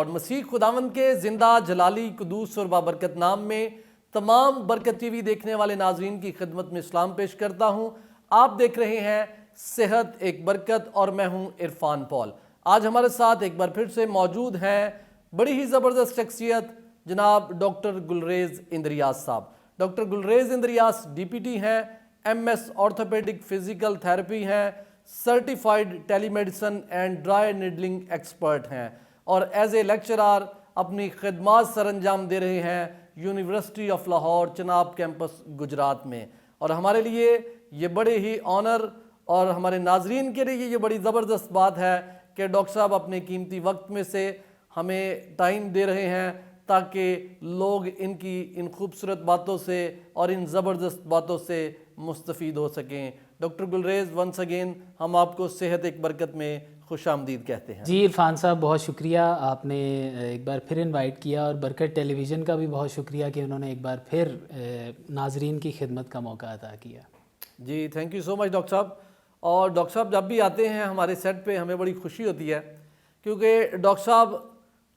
اور مسیح خداوند کے زندہ جلالی قدوس اور بابرکت نام میں تمام برکت ٹی وی دیکھنے والے ناظرین کی خدمت میں اسلام پیش کرتا ہوں۔ آپ دیکھ رہے ہیں صحت ایک برکت اور میں ہوں عرفان پال۔ آج ہمارے ساتھ ایک بار پھر سے موجود ہیں بڑی ہی زبردست شخصیت جناب ڈاکٹر گلریز اندریاس صاحب۔ Doctor Gulrez Andreas D P T ہیں، M S orthopaedic physical therapy ہیں، certified telemedicine and dry needling expert ہیں اور ایز اے لیکچرار اپنی خدمات سر انجام دے رہے ہیں university of Lahore Chenab campus Gujrat میں۔ اور ہمارے لیے یہ بڑے ہی آنر اور ہمارے ناظرین کے لیے یہ بڑی زبردست بات ہے کہ ڈاکٹر صاحب اپنے قیمتی وقت میں سے ہمیں ٹائم دے رہے ہیں تاکہ لوگ ان خوبصورت باتوں سے اور ان زبردست باتوں سے مستفید ہو سکیں۔ ڈاکٹر گلریز ونس اگین ہم آپ کو صحت ایک برکت میں خوش آمدید کہتے ہیں۔ جی عرفان صاحب بہت شکریہ، آپ نے ایک بار پھر انوائٹ کیا، اور برکت ٹیلی ویژن کا بھی بہت شکریہ کہ انہوں نے ایک بار پھر ناظرین کی خدمت کا موقع عطا کیا۔ جی thank you so much doctor صاحب۔ اور ڈاکٹر صاحب جب بھی آتے ہیں ہمارے سیٹ پہ ہمیں بڑی خوشی ہوتی ہے کیونکہ ڈاکٹر صاحب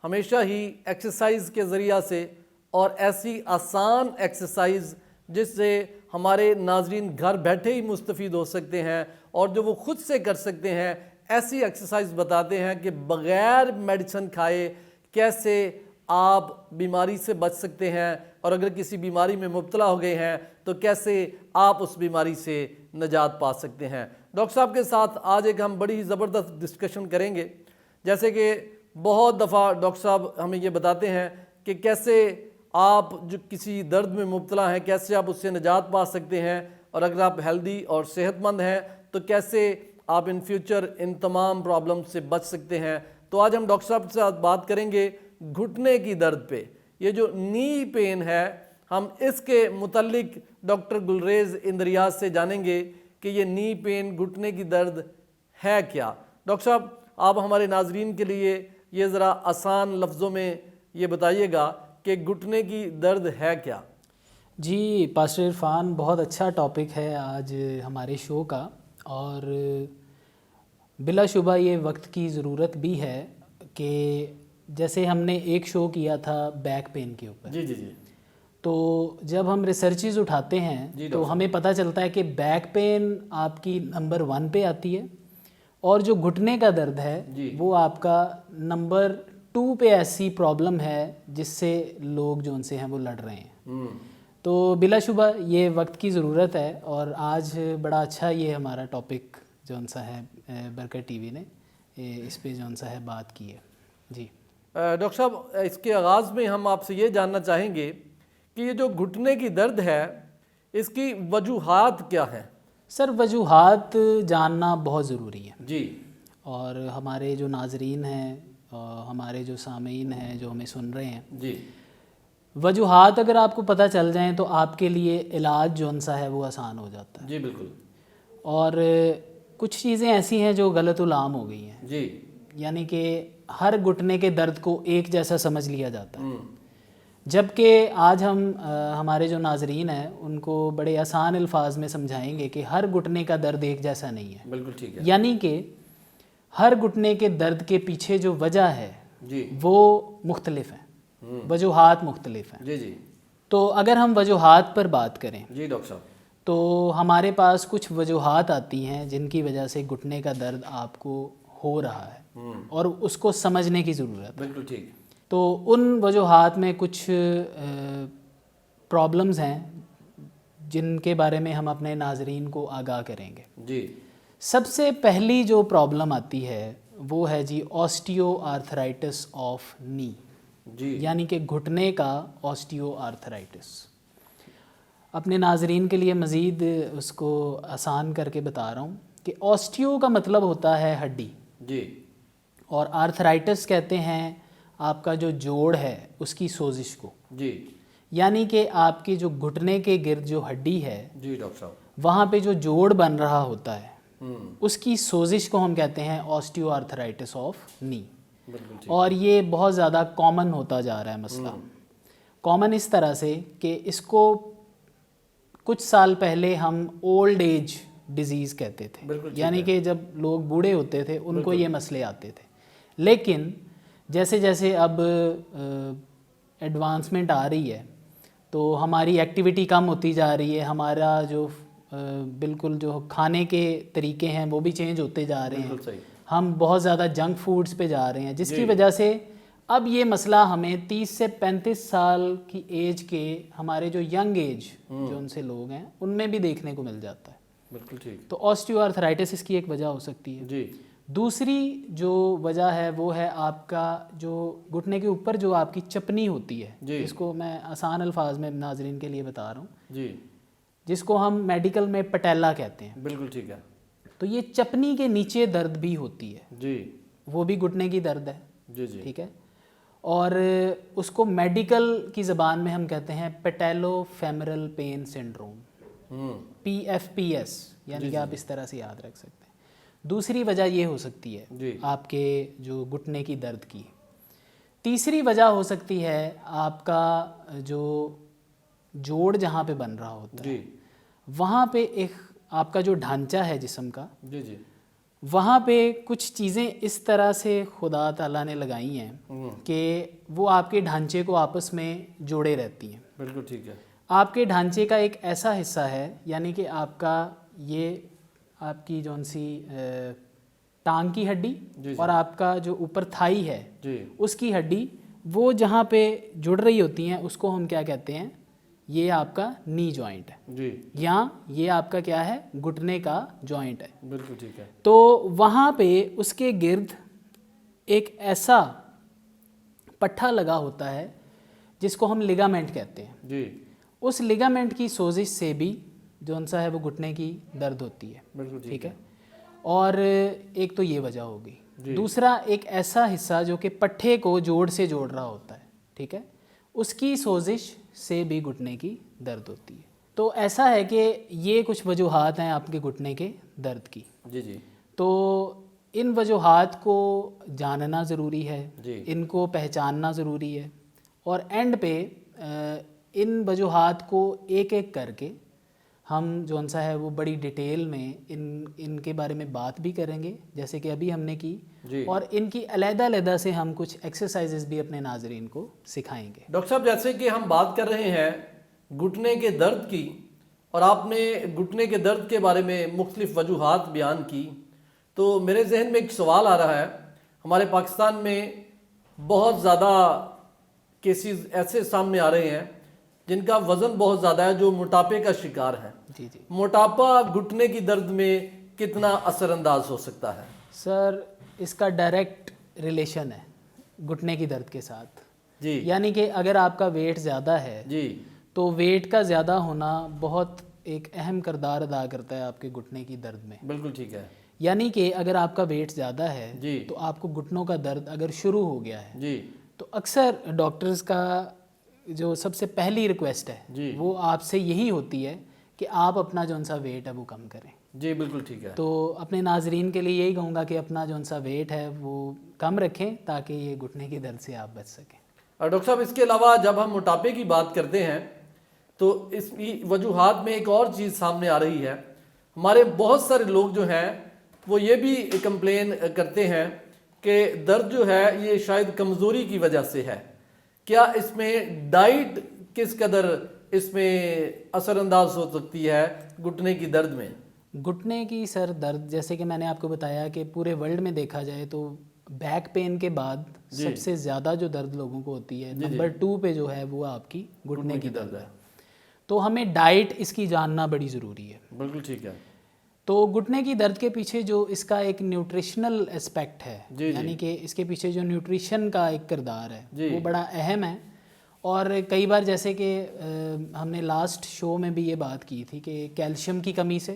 ہمیشہ ہی ایکسرسائز کے ذریعہ سے اور ایسی آسان ایکسرسائز جس سے ہمارے ناظرین گھر بیٹھے ہی مستفید ہو سکتے ہیں اور جو وہ خود سے کر سکتے ہیں، ایسی ایکسرسائز بتاتے ہیں کہ بغیر میڈیسن کھائے کیسے آپ بیماری سے بچ سکتے ہیں، اور اگر کسی بیماری میں مبتلا ہو گئے ہیں تو کیسے آپ اس بیماری سے نجات پا سکتے ہیں۔ ڈاکٹر صاحب کے ساتھ آج ایک ہم بڑی زبردست ڈسکشن کریں گے، جیسے کہ بہت دفعہ ڈاکٹر صاحب ہمیں یہ بتاتے ہیں کہ کیسے آپ جو کسی درد میں مبتلا ہیں کیسے آپ اس سے نجات پا سکتے ہیں، اور اگر آپ ہیلدی اور صحت مند ہیں تو کیسے آپ ان فیوچر ان تمام پرابلم سے بچ سکتے ہیں۔ تو آج ہم ڈاکٹر صاحب کے ساتھ بات کریں گے گھٹنے کی درد پہ، یہ جو نی پین ہے، ہم اس کے متعلق ڈاکٹر گلریز اندریاس سے جانیں گے کہ یہ نی پین گھٹنے کی درد ہے کیا۔ ڈاکٹر صاحب آپ ہمارے ناظرین کے لیے یہ ذرا آسان لفظوں میں یہ بتائیے گا کہ گھٹنے کی درد ہے کیا؟ جی پاسٹر عرفان، بہت اچھا ٹاپک ہے آج ہمارے شو کا، اور بلا شبہ یہ وقت کی ضرورت بھی ہے کہ جیسے ہم نے ایک شو کیا تھا بیک پین کے اوپر، جی جی جی، تو جب ہم ریسرچز اٹھاتے ہیں تو ہمیں پتہ چلتا ہے کہ بیک پین آپ کی نمبر 1 پہ آتی ہے، اور جو گھٹنے کا درد ہے وہ آپ کا نمبر 2 پہ ایسی پرابلم ہے جس سے لوگ جو ان سے ہیں وہ لڑ رہے ہیں۔ تو بلا شبہ یہ وقت کی ضرورت ہے، اور آج بڑا اچھا یہ ہمارا ٹاپک جون سا ہے برکت ٹی وی نے اس پہ جون سا ہے بات کی ہے۔ جی ڈاکٹر صاحب اس کے آغاز میں ہم آپ سے یہ جاننا چاہیں گے کہ یہ جو گھٹنے کی درد ہے اس کی وجوہات کیا ہیں؟ سر وجوہات جاننا بہت ضروری ہے جی، اور ہمارے جو ناظرین ہیں، ہمارے جو سامعین ہیں جو ہمیں سن رہے ہیں، جی وجوہات اگر آپ کو پتہ چل جائیں تو آپ کے لیے علاج جون سا ہے وہ آسان ہو جاتا ہے۔ جی بالکل۔ اور کچھ چیزیں ایسی ہیں جو غلط العام ہو گئی ہیں، جی، یعنی کہ ہر گھٹنے کے درد کو ایک جیسا سمجھ لیا جاتا ہے، جبکہ آج ہم ہمارے جو ناظرین ہیں ان کو بڑے آسان الفاظ میں سمجھائیں گے کہ ہر گھٹنے کا درد ایک جیسا نہیں ہے۔ بالکل ٹھیک ہے۔ یعنی کہ ہر گھٹنے کے درد کے پیچھے جو وجہ ہے جی وہ مختلف ہیں، وجوہات مختلف ہیں۔ جی جی تو اگر ہم وجوہات پر بات کریں جی ڈاکٹر صاحب، تو ہمارے پاس کچھ وجوہات آتی ہیں جن کی وجہ سے گھٹنے کا درد آپ کو ہو رہا ہے، اور اس کو سمجھنے کی ضرورت ہے۔ بالکل ٹھیک۔ تو ان وجوہات میں کچھ پرابلمز ہیں جن کے بارے میں ہم اپنے ناظرین کو آگاہ کریں گے۔ جی، سب سے پہلی جو پرابلم آتی ہے وہ ہے جی آسٹیو آرتھرائٹس آف نی، جی یعنی کہ گھٹنے کا آسٹیو آرتھرائٹس۔ اپنے ناظرین کے لیے مزید اس کو آسان کر کے بتا رہا ہوں کہ آسٹیو کا مطلب ہوتا ہے ہڈی، جی، اور آرتھرائٹس کہتے ہیں آپ کا جو جوڑ ہے اس کی سوزش کو، جی یعنی کہ آپ کے جو گھٹنے کے گرد جو ہڈی ہے جی ڈاکٹر صاحب، وہاں پہ جو جوڑ بن رہا ہوتا ہے اس کی سوزش کو ہم کہتے ہیں آسٹیو آرتھرائٹس آف نی۔ بالکل ٹھیک۔ اور یہ بہت زیادہ کامن ہوتا جا رہا ہے مسئلہ، کامن اس طرح سے کہ اس کو کچھ سال پہلے ہم اولڈ ایج ڈیزیز کہتے تھے، بالکل ٹھیک یعنی ہے۔ کہ جب لوگ بوڑھے ہوتے تھے ان کو یہ مسئلے آتے تھے، لیکن جیسے جیسے اب ایڈوانسمنٹ آ رہی ہے تو ہماری ایکٹیویٹی کم ہوتی جا رہی ہے, ہمارا جو بالکل جو کھانے کے طریقے ہیں وہ بھی چینج ہوتے جا رہے ہیں, ہم بہت زیادہ جنک فوڈز پہ جا رہے ہیں, جس کی وجہ سے اب یہ مسئلہ ہمیں 30 سے 35 سال کی ایج کے ہمارے جو ینگ ایج جو ان سے لوگ ہیں ان میں بھی دیکھنے کو مل جاتا ہے. بالکل ٹھیک. تو آسٹیو آرتھرائٹس اس کی ایک وجہ ہو سکتی ہے. جی. دوسری جو وجہ ہے وہ ہے آپ کا جو گھٹنے کے اوپر جو آپ کی چپنی ہوتی ہے, جس کو میں آسان الفاظ میں ناظرین کے لیے بتا رہا ہوں, جی, جس کو ہم میڈیکل میں پٹیلا کہتے ہیں. بالکل ٹھیک ہے. تو یہ چپنی کے نیچے درد بھی ہوتی ہے. جی. وہ بھی گھٹنے کی درد ہے. جی جی. ٹھیک ہے. اور اس کو میڈیکل کی زبان میں ہم کہتے ہیں پیٹیلو فیمرل پین سنڈروم, PFPS, یعنی کہ آپ اس طرح سے یاد رکھ سکتے ہیں. دوسری وجہ یہ ہو سکتی ہے آپ کے جو گھٹنے کی درد کی. تیسری وجہ ہو سکتی ہے آپ کا جو جوڑ جہاں پہ بن رہا ہوتا ہے وہاں پہ ایک آپ کا جو ڈھانچہ ہے جسم کا, جی جی, وہاں پہ کچھ چیزیں اس طرح سے خدا تعالیٰ نے لگائی ہیں کہ وہ آپ کے ڈھانچے کو آپس میں جوڑے رہتی ہیں. بالکل ٹھیک ہے. آپ کے ڈھانچے کا ایک ایسا حصہ ہے, یعنی کہ آپ کا یہ آپ کی جون سی ٹانگ کی ہڈی اور آپ کا جو اوپر تھائی ہے اس کی ہڈی, وہ جہاں پہ جڑ رہی ہوتی ہیں اس کو ہم کیا کہتے ہیں, یہ آپ کا نی جوائنٹ ہے. جی. یا یہ آپ کا کیا ہے, گھٹنے کا جوائنٹ ہے. بالکل ٹھیک ہے. تو وہاں پہ اس کے گرد ایک ایسا پٹھا لگا ہوتا ہے جس کو ہم لیگامنٹ کہتے ہیں. جی. اس لیگامنٹ کی سوزش سے بھی جو سا ہے وہ گھٹنے کی درد ہوتی ہے. بالکل ٹھیک ہے. اور ایک تو یہ وجہ ہوگی. دوسرا ایک ایسا حصہ جو کہ پٹھے کو جوڑ سے جوڑ رہا ہوتا ہے, ٹھیک ہے, اس کی سوزش سے بھی گھٹنے کی درد ہوتی ہے. تو ایسا ہے کہ یہ کچھ وجوہات ہیں آپ کے گھٹنے کے درد کی. جی جی. تو ان وجوہات کو جاننا ضروری ہے, ان کو پہچاننا ضروری ہے, اور اینڈ پہ ان وجوہات کو ایک ایک کر کے ہم جو سا ہے وہ بڑی ڈیٹیل میں ان کے بارے میں بات بھی کریں گے, جیسے کہ ابھی ہم نے کی, اور ان کی علیحدہ علیحدہ سے ہم کچھ ایکسرسائزز بھی اپنے ناظرین کو سکھائیں گے. ڈاکٹر صاحب, جیسے کہ ہم بات کر رہے ہیں گھٹنے کے درد کی, اور آپ نے گھٹنے کے درد کے بارے میں مختلف وجوہات بیان کی, تو میرے ذہن میں ایک سوال آ رہا ہے. ہمارے پاکستان میں بہت زیادہ کیسز ایسے سامنے آ رہے ہیں جن کا وزن بہت زیادہ ہے, جو موٹاپے کا شکار ہیں. جی جی. موٹاپا گھٹنے کی درد میں کتنا اثر انداز ہو سکتا ہے؟ سر, اس کا ڈائریکٹ ریلیشن ہے گھٹنے کی درد کے ساتھ. جی. یعنی کہ اگر آپ کا ویٹ زیادہ ہے تو ویٹ کا زیادہ ہونا بہت ایک اہم کردار ادا کرتا ہے آپ کے گھٹنے کی درد میں. بالکل ٹھیک ہے. یعنی کہ اگر آپ کا ویٹ زیادہ ہے تو آپ کو گھٹنوں کا درد اگر شروع ہو گیا ہے تو اکثر ڈاکٹرز کا جو سب سے پہلی ریکویسٹ ہے وہ آپ سے یہی ہوتی ہے کہ آپ اپنا جو سا ویٹ ہے وہ کم کریں. جی بالکل ٹھیک ہے. تو اپنے ناظرین کے لیے یہی کہوں گا کہ اپنا جو سا ویٹ ہے وہ کم رکھیں تاکہ یہ گھٹنے کی درد سے آپ بچ سکیں. اور ڈاکٹر صاحب, اس کے علاوہ جب ہم موٹاپے کی بات کرتے ہیں تو اس کی وجوہات میں ایک اور چیز سامنے آ رہی ہے. ہمارے بہت سارے لوگ جو ہیں وہ یہ بھی کمپلین کرتے ہیں کہ درد جو ہے یہ شاید کمزوری کی وجہ سے ہے. کیا اس میں ڈائٹ کس قدر اس میں اثر انداز ہو سکتی ہے گھٹنے کی درد میں؟ گھٹنے کی سر درد, جیسے کہ میں نے آپ کو بتایا کہ پورے ورلڈ میں دیکھا جائے تو بیک پین کے بعد سب سے زیادہ جو درد لوگوں کو ہوتی ہے نمبر 2 پہ جو ہے وہ آپ کی گھٹنے کی درد ہے. تو ہمیں ڈائٹ اس کی جاننا بڑی ضروری ہے. بالکل ٹھیک ہے. تو گھٹنے کی درد کے پیچھے جو اس کا ایک نیوٹریشنل اسپیکٹ ہے, یعنی کہ اس کے پیچھے جو نیوٹریشن کا ایک کردار ہے وہ بڑا اہم ہے. اور کئی بار جیسے کہ ہم نے لاسٹ شو میں بھی یہ بات کی تھی کہ کیلشیم کی کمی سے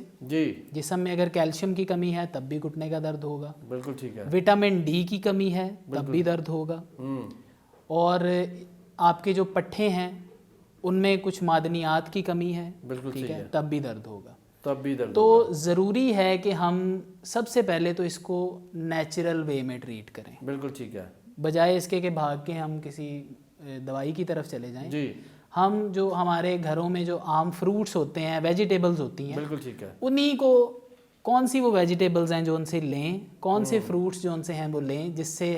جسم میں اگر کیلشیم کی کمی ہے تب بھی گھٹنے کا درد ہوگا. بالکل ٹھیک ہے. وٹامن ڈی کی کمی ہے تب بھی درد ہوگا. اور آپ کے جو پٹھے ہیں ان میں کچھ معدنیات کی کمی ہے, ٹھیک ہے, تب بھی درد ہوگا. تو ضروری ہے کہ ہم سب سے پہلے تو اس کو نیچرل وے میں ٹریٹ کریں. بالکل ٹھیک ہے. بجائے اس کے کہ بھاگ کے ہم کسی دوائی کی طرف چلے جائیں. ہم جو ہمارے گھروں میں جو عام فروٹس ہوتے ہیں, ویجیٹیبلز ہوتی ہیں, بالکل ٹھیک ہے, انہی کو کون سی وہ ویجیٹیبلز ہیں جو ان سے لیں, کون سے فروٹس جو ان سے ہیں وہ لیں جس سے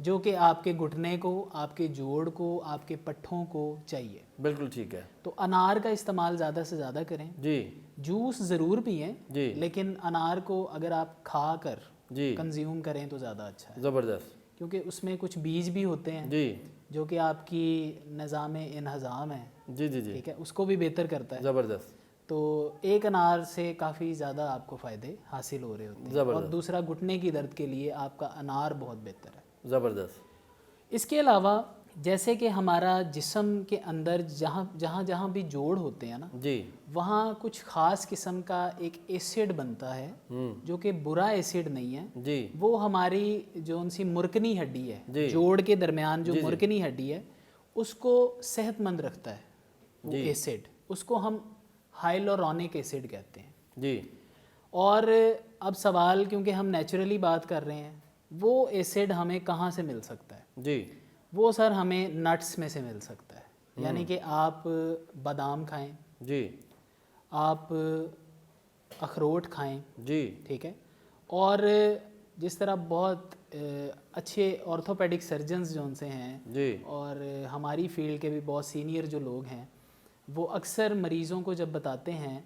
جو کہ آپ کے گھٹنے کو, آپ کے جوڑ کو, آپ کے پٹھوں کو چاہیے. بالکل ٹھیک ہے. تو انار کا استعمال زیادہ سے زیادہ کریں. جی. جوس ضرور پئیں, جی. لیکن انار کو اگر آپ کھا کر جی کنزیوم کریں تو زیادہ اچھا ہے. زبردست. کیونکہ اس میں کچھ بیج بھی ہوتے ہیں جی جو کہ آپ کی نظام انہضام ہے, جی جی جی ٹھیک ہے, اس کو بھی بہتر کرتا ہے. زبردست. تو ایک انار سے کافی زیادہ آپ کو فائدے حاصل ہو رہے ہوتے ہیں. اور دوسرا گھٹنے کی درد کے لیے آپ کا انار بہت بہتر ہے. زبردست. اس کے علاوہ جیسے کہ ہمارا جسم کے اندر جہاں بھی جوڑ ہوتے ہیں نا, جی وہاں کچھ خاص قسم کا ایک ایسڈ بنتا ہے جو کہ برا ایسڈ نہیں ہے. جی. وہ ہماری جو ان سی مرکنی ہڈی ہے, جوڑ کے درمیان جو مرکنی ہڈی ہے, اس کو صحت مند رکھتا ہے وہ ایسڈ. اس کو ہم ہائلورونک ایسڈ کہتے ہیں. جی. اور اب سوال, کیونکہ ہم نیچرلی بات کر رہے ہیں, وہ ایسڈ ہمیں کہاں سے مل سکتا ہے؟ جی. وہ سر ہمیں نٹس میں سے مل سکتا ہے. یعنی کہ آپ بادام کھائیں, جی آپ اخروٹ کھائیں, جی ٹھیک ہے. اور جس طرح بہت اچھے آرتھوپیڈک سرجنز جو ان سے ہیں, جی اور ہماری فیلڈ کے بھی بہت سینئر جو لوگ ہیں, وہ اکثر مریضوں کو جب بتاتے ہیں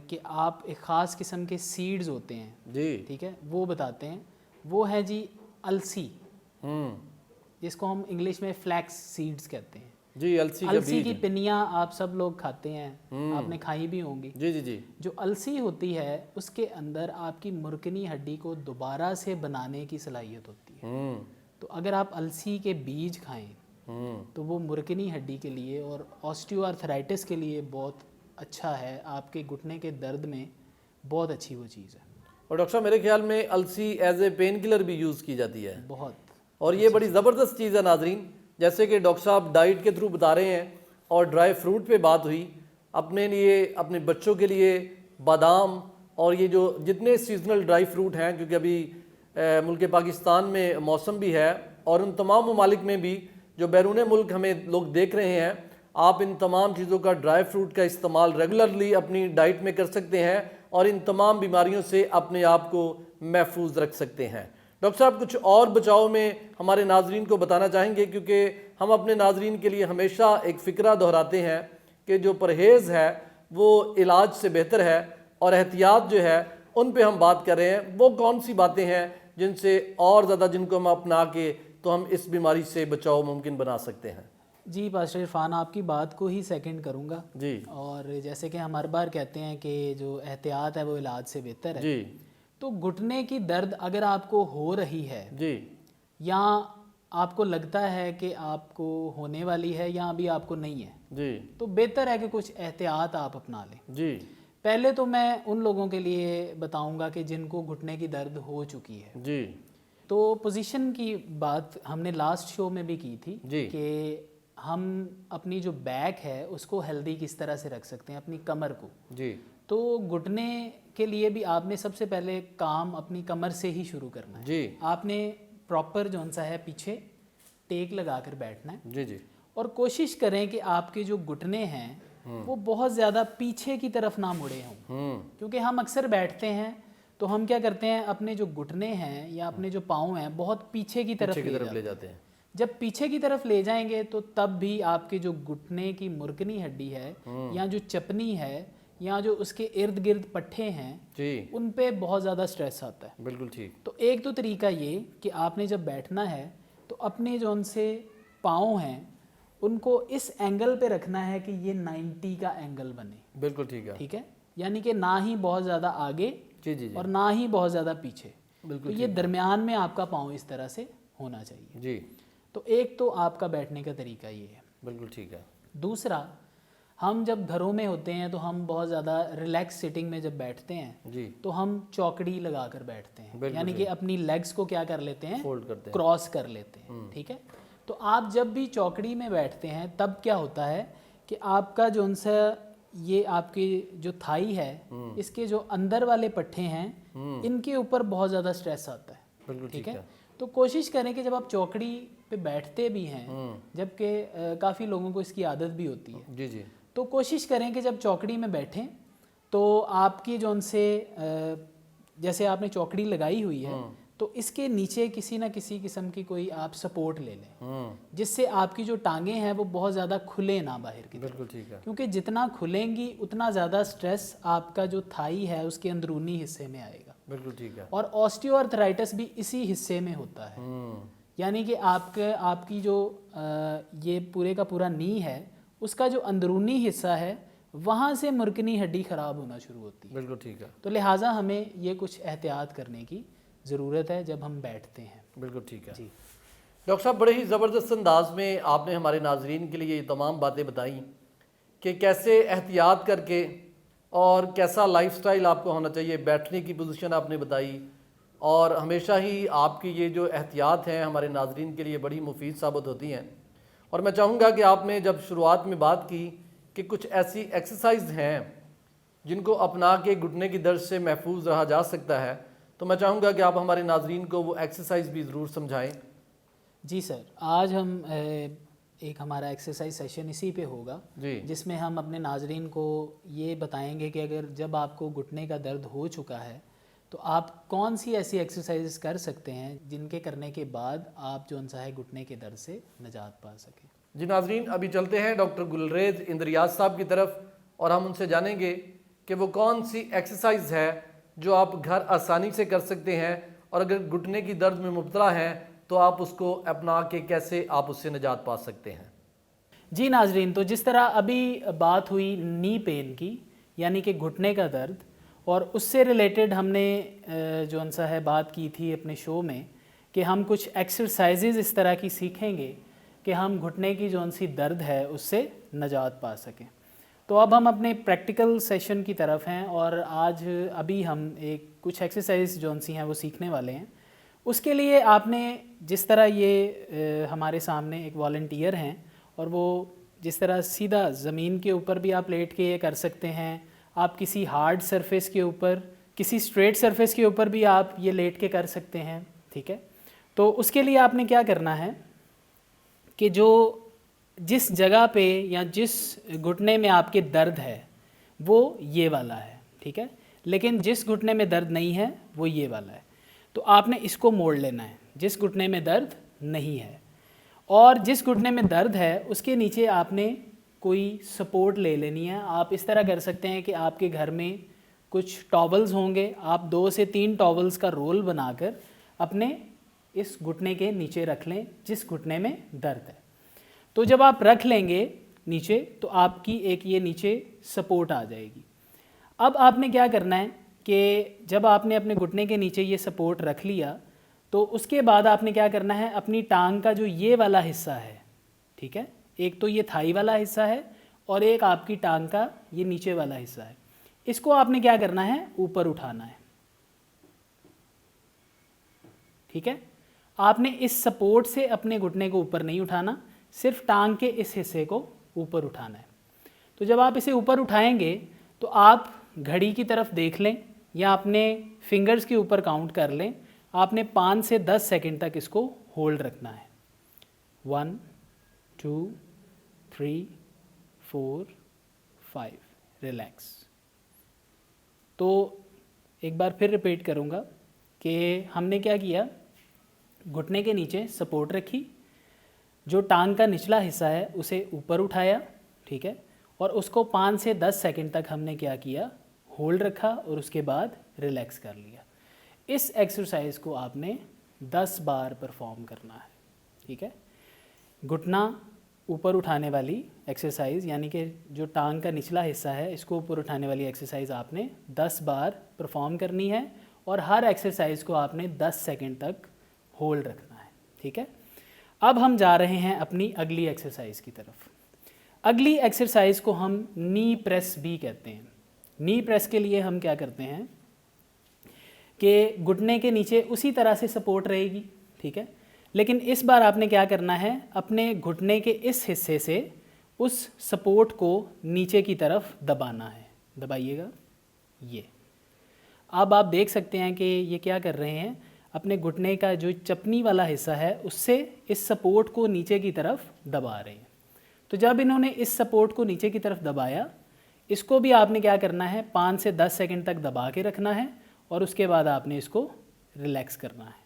کہ آپ ایک خاص قسم کے سیڈز ہوتے ہیں, جی ٹھیک ہے, وہ بتاتے ہیں. وہ ہے جی السی, جس کو ہم انگلش میں فلیکس سیڈز کہتے ہیں. جی السی کی پنیاں آپ سب لوگ کھاتے ہیں, آپ نے کھائی بھی ہوں گی. جی جی جی. جو السی ہوتی ہے اس کے اندر آپ کی مرکنی ہڈی کو دوبارہ سے بنانے کی صلاحیت ہوتی ہے. تو اگر آپ السی کے بیج کھائیں تو وہ مرکنی ہڈی کے لیے اور آسٹیو آرتھرائٹس کے لیے بہت اچھا ہے. آپ کے گھٹنے کے درد میں بہت اچھی وہ چیز ہے. اور ڈاکٹر صاحب میرے خیال میں السی ایز اے پین کلر بھی یوز کی جاتی ہے بہت, اور یہ بڑی زبردست چیز ہے. ناظرین, جیسے کہ ڈاکٹر صاحب ڈائٹ کے تھرو بتا رہے ہیں اور ڈرائی فروٹ پہ بات ہوئی, اپنے لیے, اپنے بچوں کے لیے بادام اور یہ جو جتنے سیزنل ڈرائی فروٹ ہیں, کیونکہ ابھی ملک پاکستان میں موسم بھی ہے, اور ان تمام ممالک میں بھی جو بیرون ملک ہمیں لوگ دیکھ رہے ہیں, آپ ان تمام چیزوں کا ڈرائی فروٹ کا استعمال ریگولرلی اپنی ڈائٹ میں کر سکتے ہیں اور ان تمام بیماریوں سے اپنے آپ کو محفوظ رکھ سکتے ہیں. ڈاکٹر صاحب کچھ اور بچاؤ میں ہمارے ناظرین کو بتانا چاہیں گے, کیونکہ ہم اپنے ناظرین کے لیے ہمیشہ ایک فکرہ دہراتے ہیں کہ جو پرہیز ہے وہ علاج سے بہتر ہے, اور احتیاط جو ہے ان پہ ہم بات کر رہے ہیں. وہ کون سی باتیں ہیں جن سے اور زیادہ, جن کو ہم اپنا کے تو ہم اس بیماری سے بچاؤ ممکن بنا سکتے ہیں؟ جی پاسٹر عرفان, آپ کی بات کو ہی سیکنڈ کروں گا. جی. اور جیسے کہ ہم ہر بار کہتے ہیں کہ جو احتیاط ہے وہ علاج سے بہتر ہے. جی. تو گھٹنے کی درد اگر آپ کو ہو رہی ہے, جی, یا آپ کو لگتا ہے کہ آپ کو ہونے والی ہے یا ابھی آپ کو نہیں ہے, جی, تو بہتر ہے کہ کچھ احتیاط آپ اپنا لیں. جی, پہلے تو میں ان لوگوں کے لیے بتاؤں گا کہ جن کو گھٹنے کی درد ہو چکی ہے. جی, تو پوزیشن کی بات ہم نے لاسٹ شو میں بھی کی تھی جی. کہ ہم اپنی جو بیک ہے اس کو ہیلدی کس طرح سے رکھ سکتے ہیں, اپنی کمر کو. جی. تو گھٹنے کے لیے بھی آپ نے سب سے پہلے کام اپنی کمر سے ہی شروع کرنا ہے. جی. آپ نے پراپر جو سا ہے پیچھے ٹیک لگا کر بیٹھنا ہے. جی. جی. اور کوشش کریں کہ آپ کے جو گھٹنے ہیں وہ بہت زیادہ پیچھے کی طرف نہ مڑے ہوں. کیونکہ ہم اکثر بیٹھتے ہیں تو ہم کیا کرتے ہیں, اپنے جو گھٹنے ہیں یا اپنے جو پاؤں ہیں بہت پیچھے کی طرف لے جاتے ہیں. جب پیچھے کی طرف لے جائیں گے تو تب بھی آپ کے جو گھٹنے کی مرکنی ہڈی ہے یا جو چپنی ہے یا جو اس کے ارد گرد پٹھے ہیں, ان پہ بہت زیادہ سٹریس آتا ہے. بالکل ٹھیک. تو ایک تو طریقہ یہ کہ آپ نے جب بیٹھنا ہے تو اپنے جو ان سے پاؤں ہیں ان کو اس اینگل پہ رکھنا ہے کہ یہ 90 کا اینگل بنے. بالکل ٹھیک ہے. ٹھیک ہے, یعنی کہ نہ ہی بہت زیادہ آگے اور نہ ہی بہت زیادہ پیچھے. تو یہ درمیان میں آپ کا پاؤں اس طرح سے ہونا چاہیے. جی. تو ایک تو آپ کا بیٹھنے کا طریقہ یہ ہے. بالکل ٹھیک ہے. دوسرا, ہم جب گھروں میں ہوتے ہیں تو ہم بہت زیادہ ریلیکس سیٹنگ میں جب بیٹھتے ہیں جی تو ہم چوکڑی لگا کر بیٹھتے ہیں, یعنی کہ اپنی لیگز کو کیا کر لیتے ہیں, فولڈ کرتے ہیں, کراس کر لیتے ہیں. ٹھیک ہے, تو آپ جب بھی چوکڑی میں بیٹھتے ہیں تب کیا ہوتا ہے کہ آپ کا جو ان سے یہ آپ کی جو تھائی ہے اس کے جو اندر والے پٹھے ہیں ان کے اوپر بہت زیادہ سٹریس آتا ہے. بالکل ٹھیک ہے, تو کوشش کریں کہ جب آپ چوکڑی پہ بیٹھتے بھی ہیں, جبکہ کافی لوگوں کو اس کی عادت بھی ہوتی ہے, جی جی, تو کوشش کریں کہ جب چوکڑی میں بیٹھیں تو آپ کی جو ان سے جیسے آپ نے چوکڑی لگائی ہوئی ہے تو اس کے نیچے کسی نہ کسی قسم کی کوئی آپ سپورٹ لے لیں جس سے آپ کی جو ٹانگیں ہیں وہ بہت زیادہ کھلے نہ باہر کی طرف. بالکل ٹھیک ہے. کیونکہ جتنا کھلیں گی اتنا زیادہ سٹریس آپ کا جو تھائی ہے اس کے اندرونی حصے میں آئے گا. بالکل ٹھیک ہے. اور آسٹیو آرتھرائٹس بھی اسی حصے میں ہوتا ہے. یعنی کہ آپ کی جو یہ پورے کا پورا نی ہے اس کا جو اندرونی حصہ ہے وہاں سے مرکنی ہڈی خراب ہونا شروع ہوتی ہے. بالکل ٹھیک ہے. تو لہٰذا ہمیں یہ کچھ احتیاط کرنے کی ضرورت ہے جب ہم بیٹھتے ہیں. بالکل ٹھیک ہے. جی ڈاکٹر صاحب بڑے ہی زبردست انداز میں آپ نے ہمارے ناظرین کے لیے یہ تمام باتیں بتائیں کہ کیسے احتیاط کر کے اور کیسا لائف سٹائل آپ کو ہونا چاہیے. بیٹھنے کی پوزیشن آپ نے بتائی اور ہمیشہ ہی آپ کی یہ جو احتیاط ہیں ہمارے ناظرین کے لیے بڑی مفید ثابت ہوتی ہیں. اور میں چاہوں گا کہ آپ نے جب شروعات میں بات کی کہ کچھ ایسی ایکسرسائز ہیں جن کو اپنا کے گھٹنے کی درد سے محفوظ رہا جا سکتا ہے تو میں چاہوں گا کہ آپ ہمارے ناظرین کو وہ ایکسرسائز بھی ضرور سمجھائیں. جی سر, آج ہم ایک ہمارا ایکسرسائز سیشن اسی پہ ہوگا جس میں ہم اپنے ناظرین کو یہ بتائیں گے کہ اگر جب آپ کو گھٹنے کا درد ہو چکا ہے تو آپ کون سی ایسی ایکسرسائز کر سکتے ہیں جن کے کرنے کے بعد آپ جو انسا ہے گھٹنے کے درد سے نجات پا سکیں. جی ناظرین, ابھی چلتے ہیں ڈاکٹر گلریز اندریاز صاحب کی طرف اور ہم ان سے جانیں گے کہ وہ کون سی ایکسرسائز ہے جو آپ گھر آسانی سے کر سکتے ہیں اور اگر گھٹنے کی درد میں مبتلا ہیں تو آپ اس کو اپنا کے کیسے آپ اس سے نجات پا سکتے ہیں. جی ناظرین, تو جس طرح ابھی بات ہوئی نی پین کی یعنی کہ گھٹنے کا درد, اور اس سے ریلیٹڈ ہم نے جو انسا ہے بات کی تھی اپنے شو میں کہ ہم کچھ ایکسرسائزز اس طرح کی سیکھیں گے کہ ہم گھٹنے کی جو انسی درد ہے اس سے نجات پا سکیں. تو اب ہم اپنے پریکٹیکل سیشن کی طرف ہیں اور آج ابھی ہم کچھ ایکسرسائز جو انسی ہیں وہ سیکھنے والے ہیں. اس کے لیے آپ نے جس طرح یہ ہمارے سامنے ایک والنٹیئر ہیں اور وہ جس طرح سیدھا زمین کے اوپر بھی آپ لیٹ کے یہ کر سکتے ہیں, آپ کسی ہارڈ سرفیس کے اوپر, کسی اسٹریٹ سرفیس کے اوپر بھی آپ یہ لیٹ کے کر سکتے ہیں. ٹھیک ہے, تو اس کے لیے آپ نے کیا کرنا ہے کہ جس جگہ پہ یا جس گھٹنے میں آپ کے درد ہے وہ یہ والا ہے. ٹھیک ہے, لیکن جس گھٹنے میں درد نہیں ہے وہ یہ والا ہے. تو آپ نے اس کو موڑ لینا ہے جس گھٹنے میں درد نہیں ہے, اور جس گھٹنے میں درد ہے اس کے نیچے آپ نے کوئی سپورٹ لے لینی ہے. آپ اس طرح کر سکتے ہیں کہ آپ کے گھر میں کچھ ٹاولز ہوں گے, آپ 2 سے 3 ٹاولز کا رول بنا کر اپنے اس گھٹنے کے نیچے رکھ لیں جس گھٹنے میں درد ہے. تو جب آپ رکھ لیں گے نیچے تو آپ کی ایک یہ نیچے سپورٹ آ جائے گی. اب آپ نے کیا کرنا ہے کہ جب آپ نے اپنے گھٹنے کے نیچے یہ سپورٹ رکھ لیا تو اس کے بعد آپ نے کیا کرنا ہے, اپنی ٹانگ کا جو یہ والا حصہ ہے, ٹھیک ہے, ایک تو یہ تھائی والا حصہ ہے اور ایک آپ کی ٹانگ کا یہ نیچے والا حصہ ہے, اس کو آپ نے کیا کرنا ہے اوپر اٹھانا ہے. ٹھیک ہے, آپ نے اس سپورٹ سے اپنے گھٹنے کو اوپر نہیں اٹھانا, صرف ٹانگ کے اس حصے کو اوپر اٹھانا ہے. تو جب آپ اسے اوپر اٹھائیں گے تو آپ گھڑی کی طرف دیکھ لیں یا اپنے فنگرز کے اوپر کاؤنٹ کر لیں, آپ نے 5 سے 10 سیکنڈ تک اس کو ہولڈ رکھنا ہے. 1 2 3 4 5 ریلیکس. تو ایک بار پھر ریپیٹ کروں گا کہ ہم نے کیا کیا, گھٹنے کے نیچے سپورٹ رکھی, جو ٹانگ کا نچلا حصہ ہے اسے اوپر اٹھایا, ٹھیک ہے, اور اس کو 5 سے 10 سیکنڈ تک ہم نے کیا کیا, ہولڈ رکھا اور اس کے بعد ریلیکس کر لیا. اس ایکسرسائز کو آپ نے 10 بار پرفارم کرنا ہے. ٹھیک ہے, گھٹنا اوپر اٹھانے والی ایکسرسائز یعنی کہ جو ٹانگ کا نچلا حصہ ہے اس کو اوپر اٹھانے والی ایکسرسائز آپ نے 10 بار پرفارم کرنی ہے اور ہر ایکسرسائز کو آپ نے 10 سیکنڈ تک ہولڈ رکھنا ہے. ٹھیک ہے, اب ہم جا رہے ہیں اپنی اگلی ایکسرسائز کی طرف. اگلی ایکسرسائز کو ہم نی پریس بھی کہتے ہیں. نی پریس کے لیے ہم کیا کرتے ہیں کہ گھٹنے کے نیچے اسی طرح سے سپورٹ رہے گی, ٹھیک ہے, لیکن اس بار آپ نے کیا کرنا ہے, اپنے گھٹنے کے اس حصے سے اس سپورٹ کو نیچے کی طرف دبانا ہے. دبائیے گا یہ. اب آپ دیکھ سکتے ہیں کہ یہ کیا کر رہے ہیں, اپنے گھٹنے کا جو چپنی والا حصہ ہے اس سے اس سپورٹ کو نیچے کی طرف دبا رہے ہیں. تو جب انہوں نے اس سپورٹ کو نیچے کی طرف دبایا, اس کو بھی آپ نے کیا کرنا ہے, 5 سے 10 سیکنڈ تک دبا کے رکھنا ہے اور اس کے بعد آپ نے اس کو ریلیکس کرنا ہے.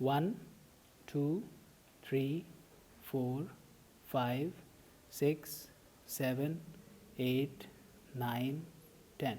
1 2 3 4 5 6 7 8 9 10,